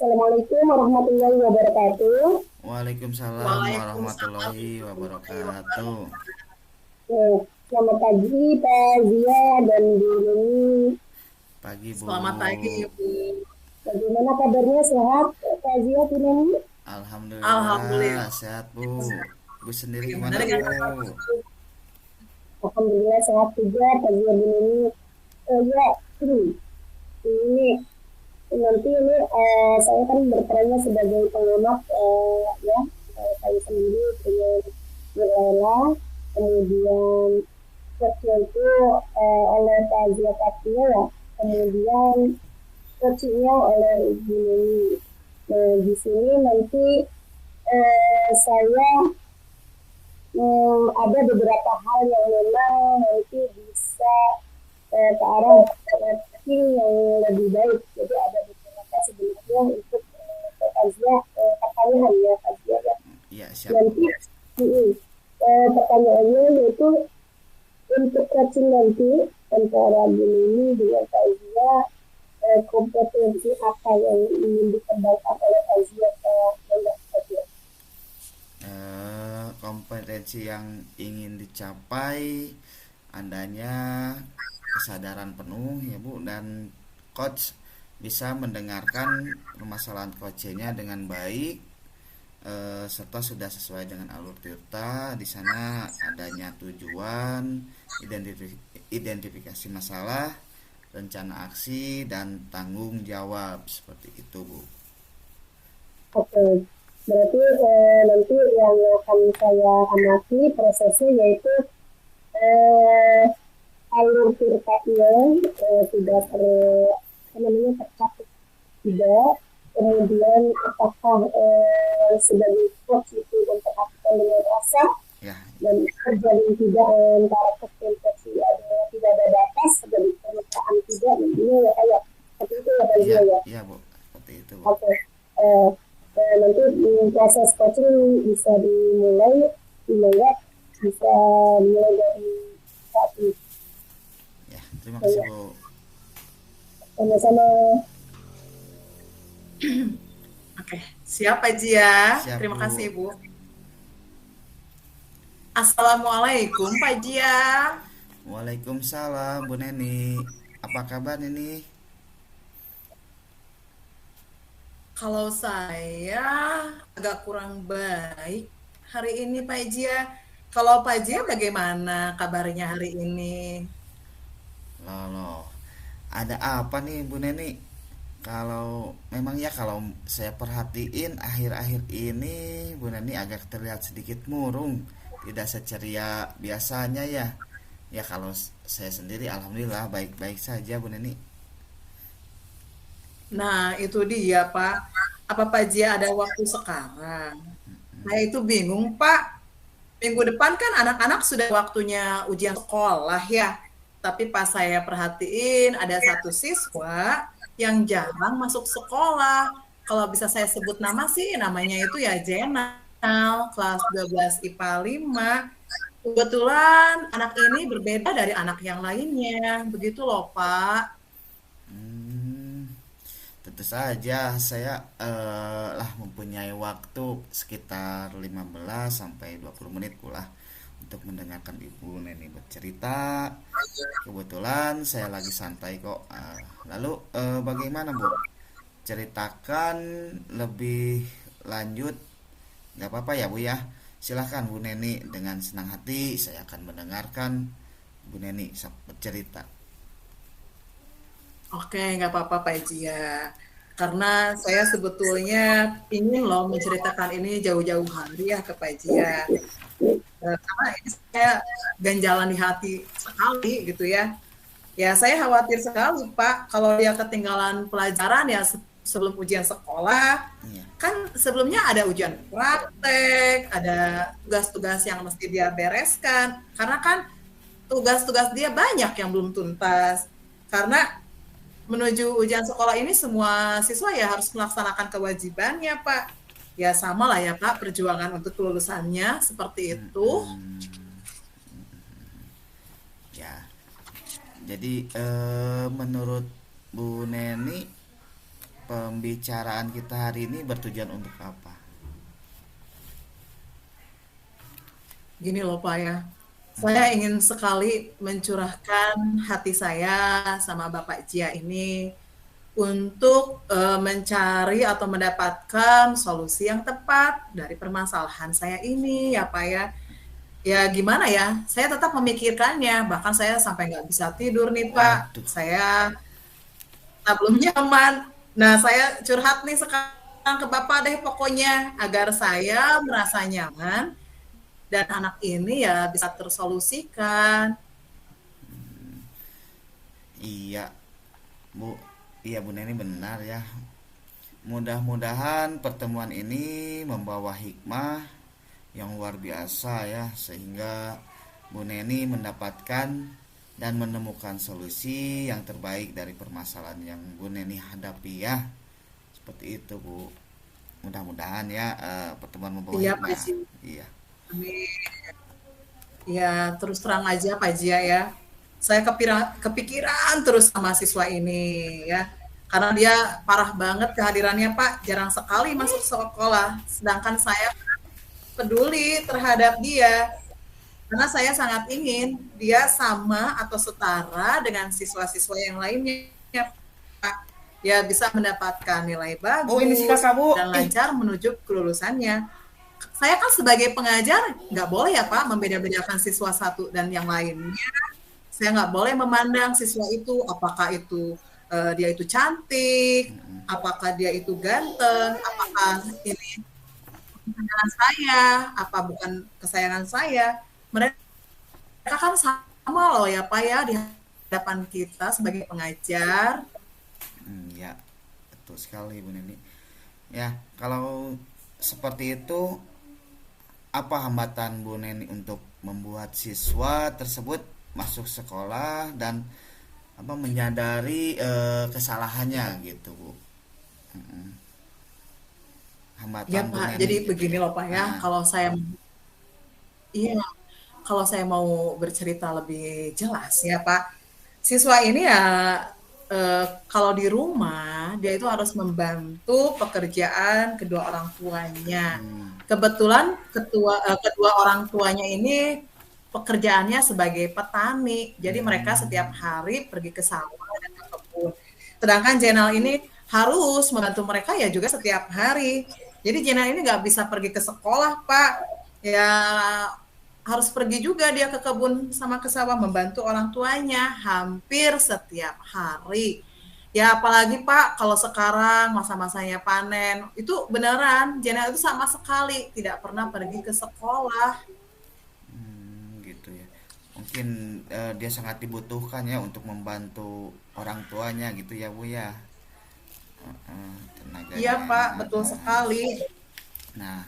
Assalamualaikum warahmatullahi wabarakatuh. Waalaikumsalam Waalaikumsalam. warahmatullahi wabarakatuh. Selamat pagi Pak Zia dan Bu Neni. Pagi Bu. Selamat pagi, Ibu. Bagaimana kabarnya, sehat Pak Zia, Bu Neni? Alhamdulillah Alhamdulillah. sehat Bu. Bu sendiri Bagaimana gimana dengan Bu? Kakak? Alhamdulillah sehat juga Pak Zia, Bu Neni. Ya, ini nanti ini saya kan berperannya sebagai pengamat, ya, saya sendiri punya rela, kemudian coachnya itu oleh Pak Zia Patria, ya, Ya. kemudian coachingnya oleh Ibu Neni. Nah, di sini nanti saya ada beberapa hal yang memang nanti bisa ke arah coaching yang lebih baik. Jadi ada beberapa sebenarnya untuk kajian pertanyaan, ya kajian ya. Ya, siap Bu. Nanti pertanyaannya yaitu untuk coaching nanti antara Bu Neni dengan Pak Zia, kompetensi apa yang ingin dikembangkan oleh Pak Zia ke Pak Zia? Kompetensi yang ingin dicapai adanya kesadaran penuh ya Bu, dan coach bisa mendengarkan permasalahan coachnya dengan baik, serta sudah sesuai dengan alur tirta. Di sana adanya tujuan, identifikasi masalah, rencana aksi, dan tanggung jawab seperti itu Bu. Oke, berarti nanti yang akan saya amati prosesnya yaitu eh, alur tirtanya tidak apa namanya, tercapai tidak, kemudian apakah sebagai coach itu memperhatikan dengan rasa Ya, dan terjalin tidak antara kompetensi, ada tidak ada batas, sebagai permintaan tidak nantinya, ya kayak seperti itu ya Pak iya, Zia, ya. iya Bu, seperti itu Bu. Oke. Eh, Nanti proses coaching bisa dimulai bisa dimulai dari saat ini. Ya, terima kasih Ya, Bu. sama-sama. Oke, siap Haji ya. Siap Terima kasih, Bu. Ibu. Assalamualaikum Pak Jia. Waalaikumsalam Bu Neni. Apa kabar ini? Kalau saya agak kurang baik hari ini Pak Jia. Kalau Pak Jia bagaimana kabarnya hari ini? Loh, ada apa nih Bu Neni? Kalau memang ya, kalau saya perhatiin akhir-akhir ini Bu Neni agak terlihat sedikit murung, tidak seceria biasanya ya. Ya kalau saya sendiri alhamdulillah baik-baik saja Bu Neni. Nah, itu dia Pak. Apa Pak Jia ada waktu sekarang? Saya itu bingung Pak. Minggu depan kan anak-anak sudah waktunya ujian sekolah ya. Tapi pas saya perhatiin ada satu siswa yang jarang masuk sekolah. Kalau bisa saya sebut nama sih namanya itu ya Jenal, kelas 12 IPA 5. Kebetulan anak ini berbeda dari anak yang lainnya. Begitu loh, Pak. Hmm, tentu saja saya lah mempunyai waktu sekitar 15 sampai 20 menit pula untuk mendengarkan Ibu Neni bercerita. Kebetulan saya lagi santai kok. Lalu bagaimana Bu? Ceritakan lebih lanjut, nggak apa-apa ya Bu ya. Silahkan Bu Neni, dengan senang hati saya akan mendengarkan Bu Neni bercerita. Oke, nggak apa-apa Pak Ejia. Karena saya sebetulnya ingin loh menceritakan ini jauh-jauh hari ya ke Pak Ejia. Karena ini saya ganjalan di hati sekali gitu ya. Ya saya khawatir sekali Pak kalau dia ketinggalan pelajaran ya sebelum ujian sekolah. Iya. Kan sebelumnya ada ujian praktek, ada tugas-tugas yang mesti dia bereskan. Karena kan tugas-tugas dia banyak yang belum tuntas. Karena menuju ujian sekolah ini semua siswa ya harus melaksanakan kewajibannya, Pak. Ya sama lah ya, Pak, perjuangan untuk kelulusannya seperti itu. Ya, jadi menurut Bu Neni pembicaraan kita hari ini bertujuan untuk apa? Gini loh Pak ya, saya ingin sekali mencurahkan hati saya sama Bapak Jia ini untuk mencari atau mendapatkan solusi yang tepat dari permasalahan saya ini ya Pak ya. Ya gimana ya, saya tetap memikirkannya, bahkan saya sampai nggak bisa tidur nih Pak. Waduh. Saya belum nyaman. Nah, saya curhat nih sekarang ke Bapak deh pokoknya agar saya merasa nyaman dan anak ini ya bisa tersolusikan. Iya, Bu. Iya, Bu Neni benar ya. Mudah-mudahan pertemuan ini membawa hikmah yang luar biasa ya, sehingga Bu Neni mendapatkan dan menemukan solusi yang terbaik dari permasalahan yang Bu Neni hadapi ya. Seperti itu, Bu. Mudah-mudahan ya pertemuan membawa Iya Pak hikmah. Ji. Iya. Amin. Ya, terus terang aja Pak Jia ya. Saya kepikiran terus sama siswa ini ya. Karena dia parah banget kehadirannya Pak, jarang sekali masuk sekolah. Sedangkan saya peduli terhadap dia. Karena saya sangat ingin dia sama atau setara dengan siswa-siswa yang lainnya, Pak. Ya bisa mendapatkan nilai Oh, ini si bagus kakak, Bu. dan lancar menuju kelulusannya. Saya kan sebagai pengajar nggak boleh ya Pak membeda-bedakan siswa satu dan yang lainnya. Saya nggak boleh memandang siswa itu apakah itu dia itu cantik, apakah dia itu ganteng, apakah ini kesayangan saya, apa bukan kesayangan saya. Mereka kan sama loh ya Pak ya di hadapan kita sebagai pengajar. Ya, betul sekali Bu Neni. Ya, kalau seperti itu, apa hambatan Bu Neni untuk membuat siswa tersebut masuk sekolah dan apa menyadari kesalahannya gitu, Bu? Mm-mm. Ya Hambatan Bu Pak, Neni jadi gitu begini ya. loh Pak ya, Nah, kalau saya iya, kalau saya mau bercerita lebih jelas ya Pak, siswa ini ya kalau di rumah dia itu harus membantu pekerjaan kedua orang tuanya. Kebetulan kedua orang tuanya ini pekerjaannya sebagai petani, jadi mereka setiap hari pergi ke sawah dan ke kebun. Sedangkan Jenal ini harus membantu mereka ya juga setiap hari. Jadi Jenal ini nggak bisa pergi ke sekolah Pak, ya harus pergi juga dia ke kebun sama ke sawah membantu orang tuanya hampir setiap hari. Ya apalagi Pak kalau sekarang masa-masanya panen, itu beneran Jenel itu sama sekali tidak pernah pergi ke sekolah. gitu ya. Mungkin dia sangat dibutuhkan ya untuk membantu orang tuanya gitu ya, Bu ya. Iya Tenaganya. Pak, betul sekali. Nah,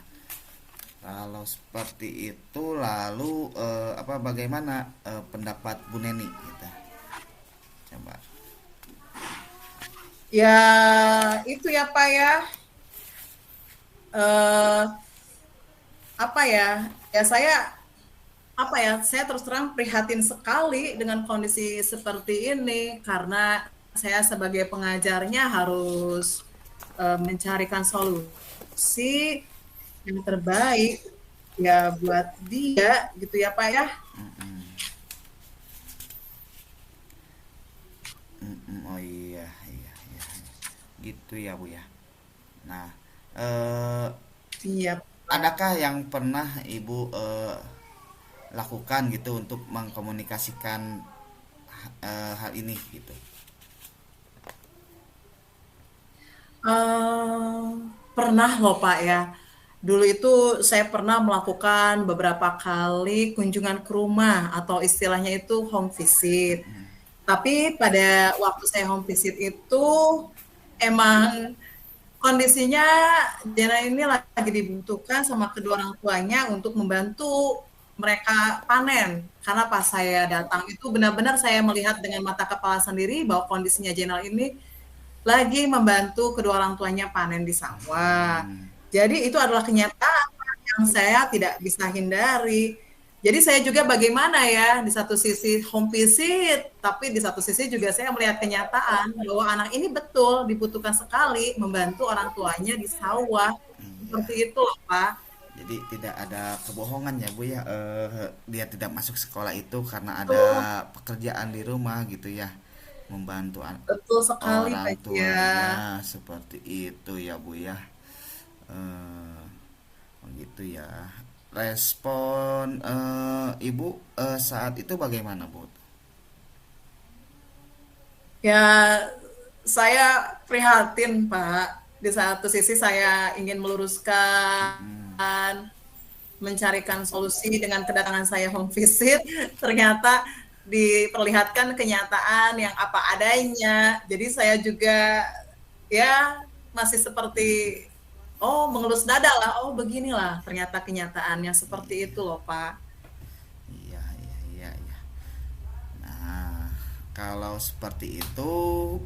kalau seperti itu lalu apa bagaimana pendapat Bu Neni gitu. Coba. Ya itu ya Pak ya, eh, apa ya, ya saya apa ya, saya terus terang prihatin sekali dengan kondisi seperti ini karena saya sebagai pengajarnya harus mencarikan solusi yang terbaik ya buat dia gitu ya Pak ya. Oh iya, iya, iya. Gitu ya, Bu ya. Nah, Iya. adakah yang pernah Ibu lakukan gitu untuk mengkomunikasikan hal ini gitu? Pernah loh Pak ya. Dulu itu saya pernah melakukan beberapa kali kunjungan ke rumah atau istilahnya itu home visit. Tapi pada waktu saya home visit itu emang kondisinya Jana ini lagi dibutuhkan sama kedua orang tuanya untuk membantu mereka panen. Karena pas saya datang itu benar-benar saya melihat dengan mata kepala sendiri bahwa kondisinya Jenal ini lagi membantu kedua orang tuanya panen di sawah. Jadi itu adalah kenyataan yang saya tidak bisa hindari. Jadi saya juga bagaimana ya, di satu sisi home visit, tapi di satu sisi juga saya melihat kenyataan bahwa anak ini betul dibutuhkan sekali membantu orang tuanya di sawah. Iya. Seperti itu loh, Pak. Jadi tidak ada kebohongan ya Bu ya. Dia tidak masuk sekolah itu karena ada Betul, pekerjaan di rumah gitu ya. Membantu betul sekali orang Pak Jia. tuanya seperti itu ya Bu ya. Eh, Begitu ya. Respon Ibu saat itu bagaimana Bu? Ya, saya prihatin, Pak. Di satu sisi saya ingin meluruskan, mencarikan solusi dengan kedatangan saya home visit, ternyata diperlihatkan kenyataan yang apa adanya. Jadi saya juga ya masih seperti oh mengelus dada lah, oh beginilah ternyata kenyataannya seperti Iya, itu loh, Pak. iya, iya, iya, iya. Nah, kalau seperti itu,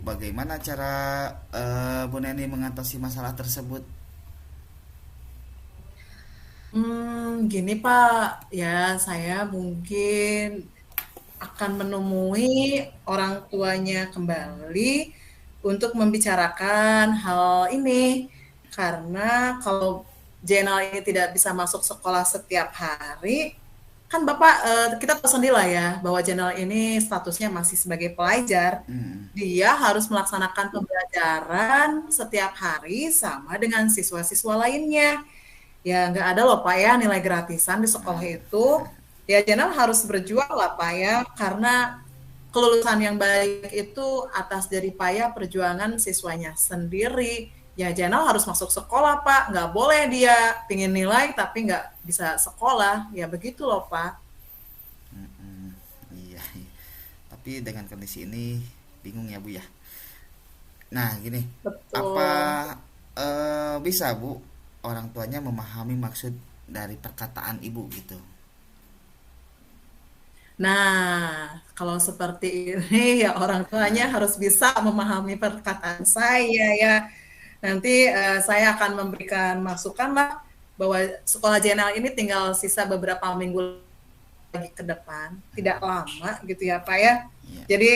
bagaimana cara Bu Neni mengatasi masalah tersebut? Gini Pak, ya saya mungkin akan menemui orang tuanya kembali untuk membicarakan hal ini. Karena kalau Jenal ini tidak bisa masuk sekolah setiap hari, kan Bapak kita tahu sendiri lah ya bahwa Jenal ini statusnya masih sebagai pelajar. Hmm, Dia harus melaksanakan pembelajaran setiap hari sama dengan siswa-siswa lainnya. Ya nggak ada loh Pak ya nilai gratisan di sekolah itu. Ya Jenal harus berjuang lah Pak ya, karena kelulusan yang baik itu atas dari payah perjuangan siswanya sendiri. Ya Jenal harus masuk sekolah Pak, nggak boleh dia pingin nilai tapi nggak bisa sekolah. Ya begitu loh Pak. iya, iya. Tapi dengan kondisi ini bingung ya Bu ya. Nah, gini, apa Betul. bisa Bu orang tuanya memahami maksud dari perkataan Ibu gitu? Nah, kalau seperti ini ya orang tuanya harus bisa memahami perkataan saya ya. Nanti saya akan memberikan masukan lah bahwa sekolah jenderal ini tinggal sisa beberapa minggu lagi ke depan, tidak lama gitu ya Pak ya. Iya, Jadi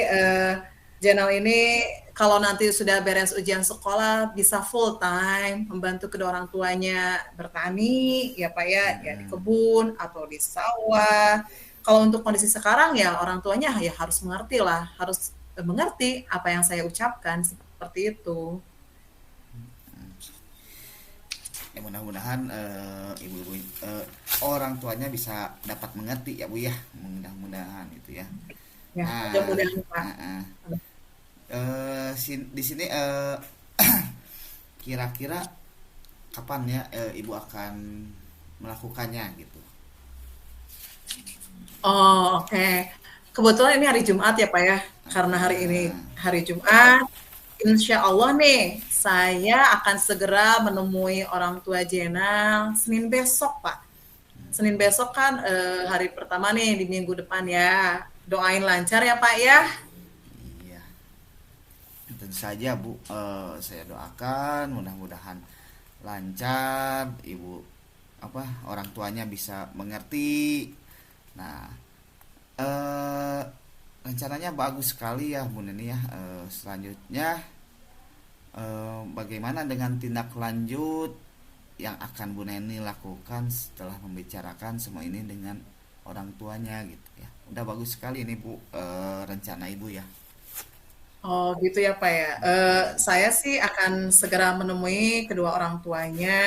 jenderal ini kalau nanti sudah beres ujian sekolah bisa full time membantu kedua orang tuanya bertani ya Pak ya, ya di kebun atau di sawah. Kalau untuk kondisi sekarang ya orang tuanya ya harus mengerti lah, harus mengerti apa yang saya ucapkan seperti itu. ya mudah-mudahan ibu-ibu orang tuanya bisa dapat mengerti ya Bu ya, mudah-mudahan itu ya. Ya, Nah, mudah-mudahan Pak. eh, eh, di sini kira-kira kapan ya ibu akan melakukannya gitu? Oh, oke. Kebetulan ini hari Jumat ya, Pak ya. Karena hari ini Ah, hari Jumat, insya Allah nih, saya akan segera menemui orang tua Jenal Senin besok, Pak. Senin besok kan hari pertama nih di minggu depan ya. Doain lancar ya, Pak ya. iya, tentu saja Bu. Saya doakan mudah-mudahan lancar, ibu apa orang tuanya bisa mengerti. Nah, eh, rencananya bagus sekali ya Bu Neni ya. Selanjutnya bagaimana dengan tindak lanjut yang akan Bu Neni lakukan setelah membicarakan semua ini dengan orang tuanya gitu ya. Udah bagus sekali ini Bu, rencana Ibu ya. Oh gitu ya Pak ya. Saya sih akan segera menemui kedua orang tuanya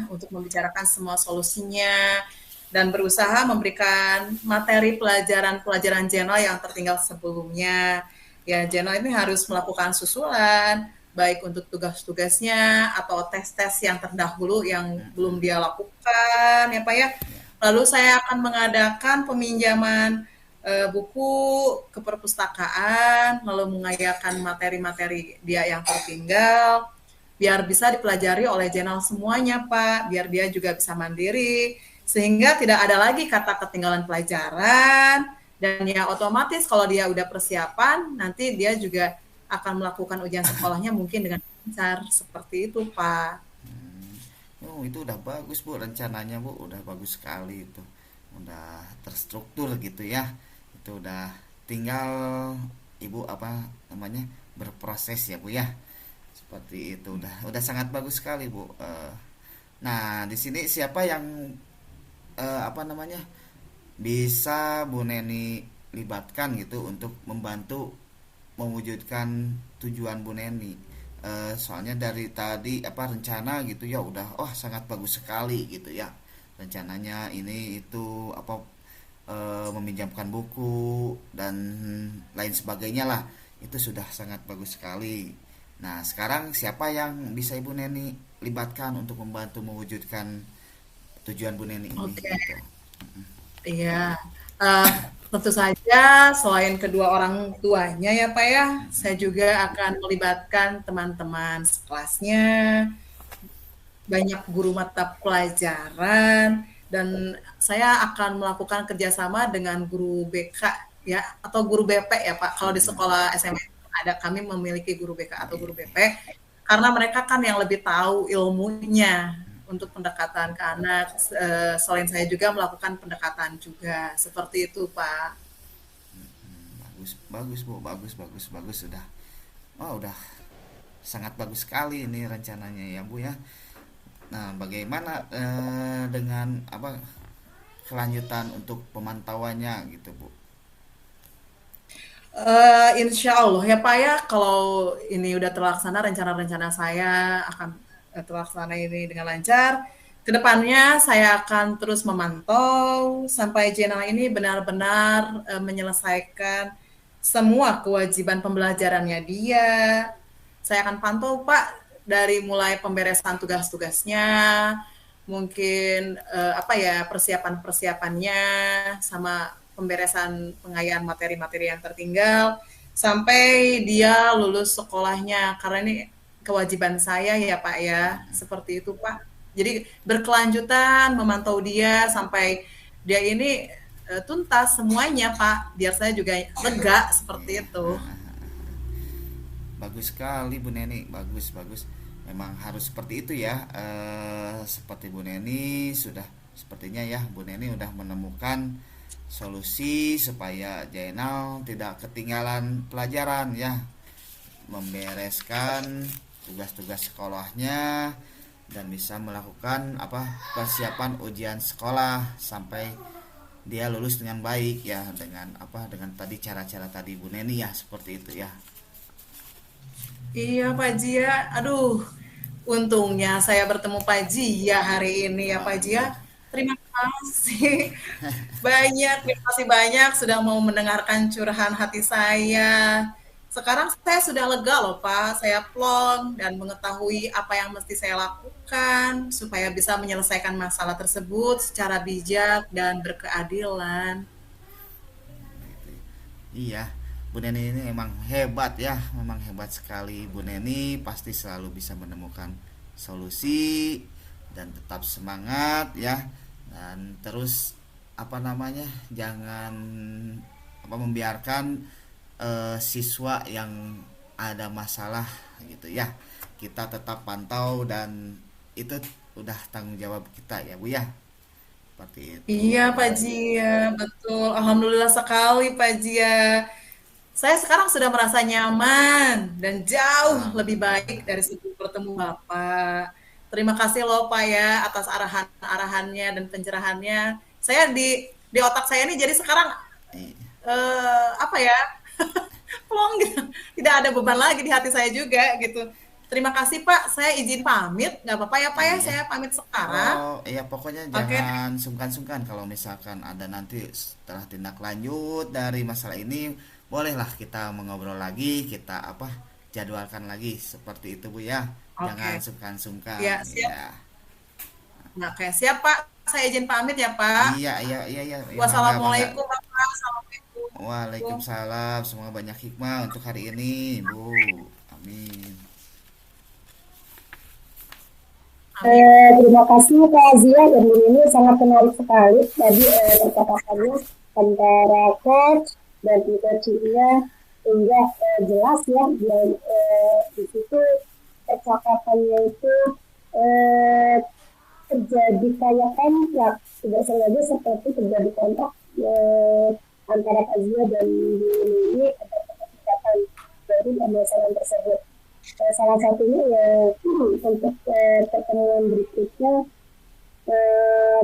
untuk membicarakan semua solusinya dan berusaha memberikan materi pelajaran-pelajaran Jenal yang tertinggal sebelumnya. Ya Jenal ini harus melakukan susulan, baik untuk tugas-tugasnya atau tes-tes yang terdahulu yang belum dia lakukan ya Pak ya. Lalu saya akan mengadakan peminjaman buku ke perpustakaan, lalu mengayakan materi-materi dia yang tertinggal, biar bisa dipelajari oleh Jenal semuanya, Pak, biar dia juga bisa mandiri, sehingga tidak ada lagi kata ketinggalan pelajaran, dan ya otomatis kalau dia udah persiapan, nanti dia juga akan melakukan ujian sekolahnya mungkin dengan lancar, seperti itu, Pak. Oh, itu udah bagus Bu rencananya Bu, udah bagus sekali itu. udah terstruktur gitu ya. Itu udah tinggal ibu apa namanya berproses ya bu ya. Seperti itu udah sangat bagus sekali bu. Nah di sini siapa yang apa namanya bisa Bu Neni libatkan gitu untuk membantu mewujudkan tujuan Bu Neni. Soalnya dari tadi apa rencana gitu ya udah sangat bagus sekali gitu ya rencananya ini itu apa meminjamkan buku dan lain sebagainya lah itu sudah sangat bagus sekali. Nah sekarang siapa yang bisa Ibu Neni libatkan untuk membantu mewujudkan tujuan Bu Neni ini Oke, gitu. iya. Eh, Tentu saja selain kedua orang tuanya ya Pak ya, saya juga akan melibatkan teman-teman sekelasnya, banyak guru mata pelajaran, dan saya akan melakukan kerjasama dengan guru BK ya atau guru BP ya Pak. Kalau di sekolah SMA ada kami memiliki guru BK atau guru BP karena mereka kan yang lebih tahu ilmunya untuk pendekatan ke anak. Selain saya juga melakukan pendekatan juga seperti itu Pak. Bagus bagus Bu, bagus bagus bagus sudah. Udah sangat bagus sekali ini rencananya ya Bu ya. Nah, bagaimana dengan apa kelanjutan untuk pemantauannya gitu Bu? Insya Allah ya Pak ya, kalau ini udah terlaksana, rencana-rencana saya akan terlaksana ini dengan lancar. Kedepannya saya akan terus memantau sampai jurnal ini benar-benar menyelesaikan semua kewajiban pembelajarannya dia. Saya akan pantau Pak dari mulai pemberesan tugas-tugasnya, mungkin apa ya persiapan-persiapannya sama pemberesan pengayaan materi-materi yang tertinggal sampai dia lulus sekolahnya karena ini kewajiban saya ya Pak ya seperti itu Pak. Jadi berkelanjutan memantau dia sampai dia ini tuntas semuanya Pak biar saya juga lega seperti Iya. itu. Bagus sekali Bu Neni, bagus bagus. Memang harus seperti itu ya. Seperti Bu Neni sudah sepertinya ya Bu Neni udah menemukan solusi supaya Jainal tidak ketinggalan pelajaran ya, membereskan tugas-tugas sekolahnya dan bisa melakukan apa persiapan ujian sekolah sampai dia lulus dengan baik ya dengan apa dengan tadi cara-cara tadi Bu Neni ya seperti itu ya. Iya Pak Jia, aduh untungnya saya bertemu Pak Jia hari ini ya Pak Jia. Waduh, Terima kasih banyak, terima kasih banyak sudah mau mendengarkan curahan hati saya. Sekarang saya sudah lega loh Pak, saya plong dan mengetahui apa yang mesti saya lakukan supaya bisa menyelesaikan masalah tersebut secara bijak dan berkeadilan. iya. Bu Neni ini memang hebat ya, memang hebat sekali. Bu Neni pasti selalu bisa menemukan solusi dan tetap semangat ya. Dan terus apa namanya? Jangan apa membiarkan siswa yang ada masalah gitu ya. Kita tetap pantau dan itu udah tanggung jawab kita ya, Bu ya. Seperti itu. Iya Pak Jia, betul. Alhamdulillah sekali Pak Jia. Saya sekarang sudah merasa nyaman dan jauh lebih Alhamdulillah. baik dari sebelum bertemu Bapak. Terima kasih loh Pak ya atas arahan-arahannya dan pencerahannya. Saya di otak saya ini jadi sekarang Iya. apa ya? Plong gitu. Tidak ada beban lagi di hati saya juga gitu. Terima kasih Pak. Saya izin pamit. Nggak apa-apa ya Pak ya. Iya. Saya pamit sekarang. Oh, iya pokoknya Oke. jangan sungkan-sungkan kalau misalkan ada nanti setelah tindak lanjut dari masalah ini, bolehlah kita mengobrol lagi, kita apa jadwalkan lagi seperti itu Bu ya. Jangan Oke. sungkan-sungkan Ya, siap. ya. Nah, oke, siap Pak. Saya izin pamit ya Pak. Iya, iya, iya, iya, iya, mangga, mangga. Wassalamualaikum Bapak. Assalamualaikum. Waalaikumsalam. Semoga banyak hikmah untuk hari ini, Bu. Amin. Amin. Terima kasih Kak Zia dan ini sangat menarik sekali tadi percakapannya antara coach dan coachingnya sehingga jelas ya dan di situ percakapannya itu eh, terjadi kayak kontrak, tidak sengaja seperti terjadi kontrak antara Fazia dan ini ada kesepakatan dari permasalahan tersebut. Salah satunya ya untuk pertemuan berikutnya eh,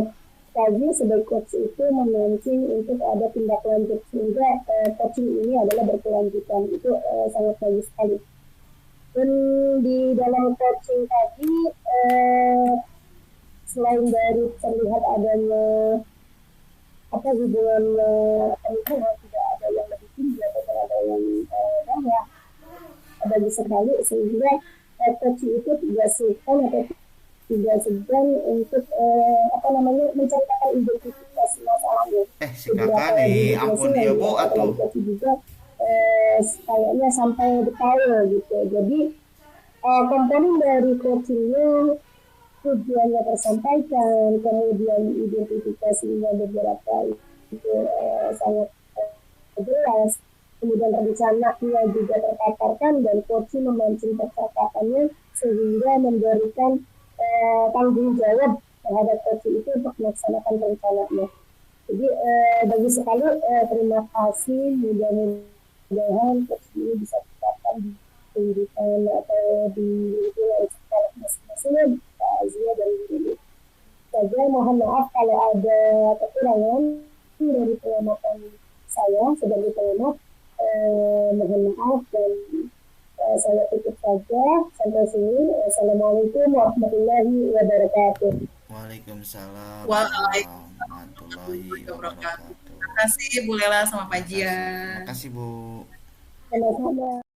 Kaji sebagai coach itu memancing untuk ada tindak lanjut sehingga coaching ini adalah berkelanjutan itu sangat bagus sekali. Dan di dalam coaching tadi selain dari terlihat adanya apa hubungan pernikahan tidak ada yang lebih tinggi atau tidak ada yang rendah bagus sekali sehingga coaching itu tidak sukar atau tidak segan untuk apa namanya menceritakan identifikasi masalahnya. Si kakak Beberapa nih identifikasi ampun yang ya bu dilakukan atuh. oleh coaching juga kayaknya sampai detail gitu. Jadi komponen dari coachingnya tujuannya tersampaikan, kemudian identifikasinya beberapa itu sangat jelas, kemudian rencananya juga terpaparkan dan coaching memancing percakapannya sehingga memberikan tanggung jawab terhadap coaching itu untuk melaksanakan rencananya. Jadi bagus sekali, terima kasih, mudah-mudahan coaching ini bisa diterapkan di kehidupan atau di lingkungan sekolah masing-masing Pak Azia dan Diri. Saja mohon maaf kalau ada kekurangan dari pengamatan saya sebagai pengamat. Mohon maaf dan saya tutup saja sampai sini. Assalamualaikum warahmatullahi wabarakatuh. Waalaikumsalam Waalaikumsalam warahmatullahi warahmatullahi wabarakatuh. wabarakatuh. Terima kasih Bu Lela sama Pak Jia. Makasih bu. Sama-sama.